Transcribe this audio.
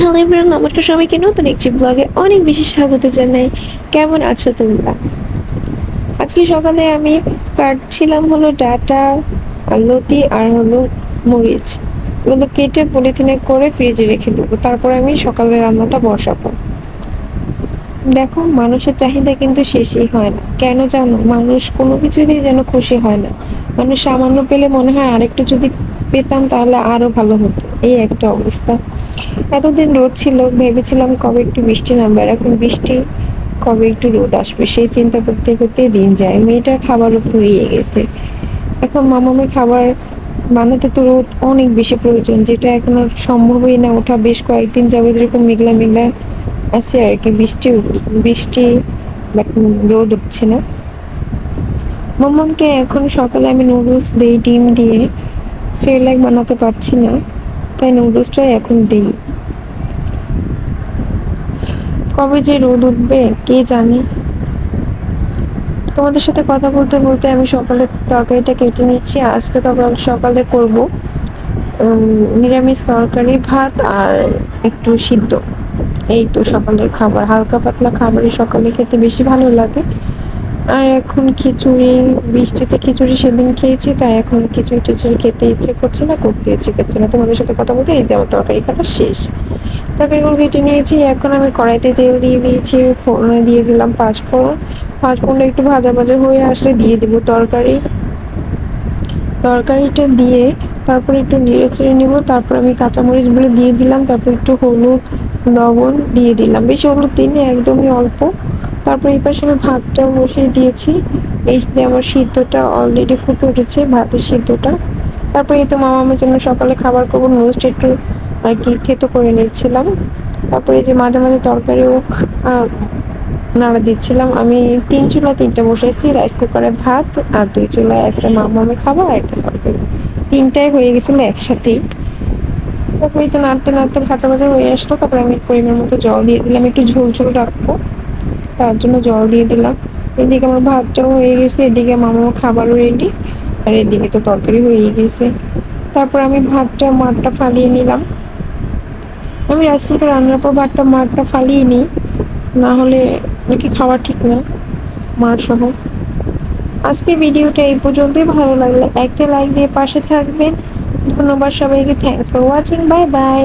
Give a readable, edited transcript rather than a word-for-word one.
Hello everyone, নমস্কার সবাইকে নতুন একটি ব্লগে অনেক বেশি স্বাগত জানাই। কেমন আছো তোমরা? আজকে সকালে আমি কাটছিলাম হলো ডাটা, লতি আর হলো মরিচ। এগুলো কেটে পলিথিনে করে ফ্রিজে রেখে দেবো, তারপর আমি সকালে রান্নাটা বসাবো। দেখো, মানুষের চাহিদা কিন্তু শেষই হয় না। কেন জানো? মানুষ কোনো কিছুতেই যেন খুশি হয় না। মানুষ সামান্য পেলে মনে হয় আরেকটু যদি পেতাম তাহলে আরো ভালো হতো, এই একটা অবস্থা। এতদিন রোদ ছিল, ভেবেছিলাম কবে একটু বৃষ্টি নামবে, আর এখন বৃষ্টি, কবে একটু রোদ আসবে সেই চিন্তা করতে করতে দিন যায়। মেয়েটার খাবারও ফুরিয়ে গেছে। এখন মামামে খাবার বানাতে তো রোদ অনেক বেশি প্রয়োজন, যেটা এখন আর সম্ভবই না ওঠা। বেশ কয়েকদিন যাবত এরকম মেঘলা মেঘলা আছে আর কি, বৃষ্টি বাট রোদ উঠছে না। মামামকে এখন সকালে আমি নুডলস দিই ডিম দিয়ে, সেরেলাক বানাতে পারছি না, তাই নুডলসটাই এখন দিই। কবে যে রোদ উঠবে কে জানে। তোমাদের সাথে কথা বলতে বলতে আমি সকালে তরকারিটা কেটে নিচ্ছি। আজকে সকালে করব নিরামিষ তরকারি, ভাত আর একটু সিদ্ধ। এই তো সকালের খাবার, হালকা পাতলা খাবারই সকালে খেতে বেশি ভালো লাগে। আর এখন খিচুড়ি, বৃষ্টিতে খিচুড়ি সেদিন খেয়েছি, তাই এখন খিচুড়ি টিচুড়ি খেতে ইচ্ছে করছে না, করতে ইচ্ছে করছে না। তোমাদের সাথে কথা বলতে এই যে আমার তরকারি কাটা শেষ। তরকারিগুলো কেটে নিয়েছি, এখন আমি কড়াইতে তেল দিয়ে দিয়েছি, ফোড়নে দিয়ে দিলাম পাঁচফোড়ন। পাঁচফোড়নটা একটু ভাজা ভাজা হয়ে আসলে দিয়ে দেবো তরকারিটা দিয়ে তারপর একটু নেড়ে চেড়ে নেবো। তারপর আমি কাঁচামরিচগুলো দিয়ে দিলাম, তারপর একটু হলুদ, লবণ দিয়ে দিলাম, বেশি হলুদ দিইনি, একদমই অল্প। তারপর এই পাশে আমি ভাতটা বসিয়ে দিয়েছি। এই যে আমার সিদ্ধটা অলরেডি ফুটে উঠেছে, ভাতের সিদ্ধটা। তারপর এই তো মামার জন্য সকালে খাবার করবো, নুডলসটা একটু আর কি থেতো করে নিচ্ছিলাম। তারপরে এই যে মাঝে মাঝে তরকারিও নাড়া দিচ্ছিলাম। আমি 3 চুলা 3টা বসাইছি, রাইস কুকারে ভাত, আর 2 চুলায় একটা মামামের খাবার আর একটা তরকারি, 3টাই হয়ে গেছিলো একসাথেই। তারপরে তো নাড়তে নাড়তে ভাজা ভাজা হয়ে আসলো। তারপরে আমি পরিমাণ মতো জল দিয়ে দিলাম, একটু ঝোল ঝোল রাখবো তার জন্য জল দিয়ে দিলাম। এদিকে আমার ভাতটাও হয়ে গেছে, এদিকে মামার খাবারও রেডি, আর এদিকে তো তরকারি হয়ে গেছে। তারপর আমি মাঠটা ফালিয়ে নিলাম। আমি রাইস কুকার রান্নার পর মাঠটা ফালিয়ে নিই, না হলে নাকি খাওয়া ঠিক না মার সহ। আজকের ভিডিওটা এই পর্যন্তই। ভালো লাগলে একটা লাইক দিয়ে পাশে থাকবেন। ধন্যবাদ সবাইকে, thanks for watching, bye bye.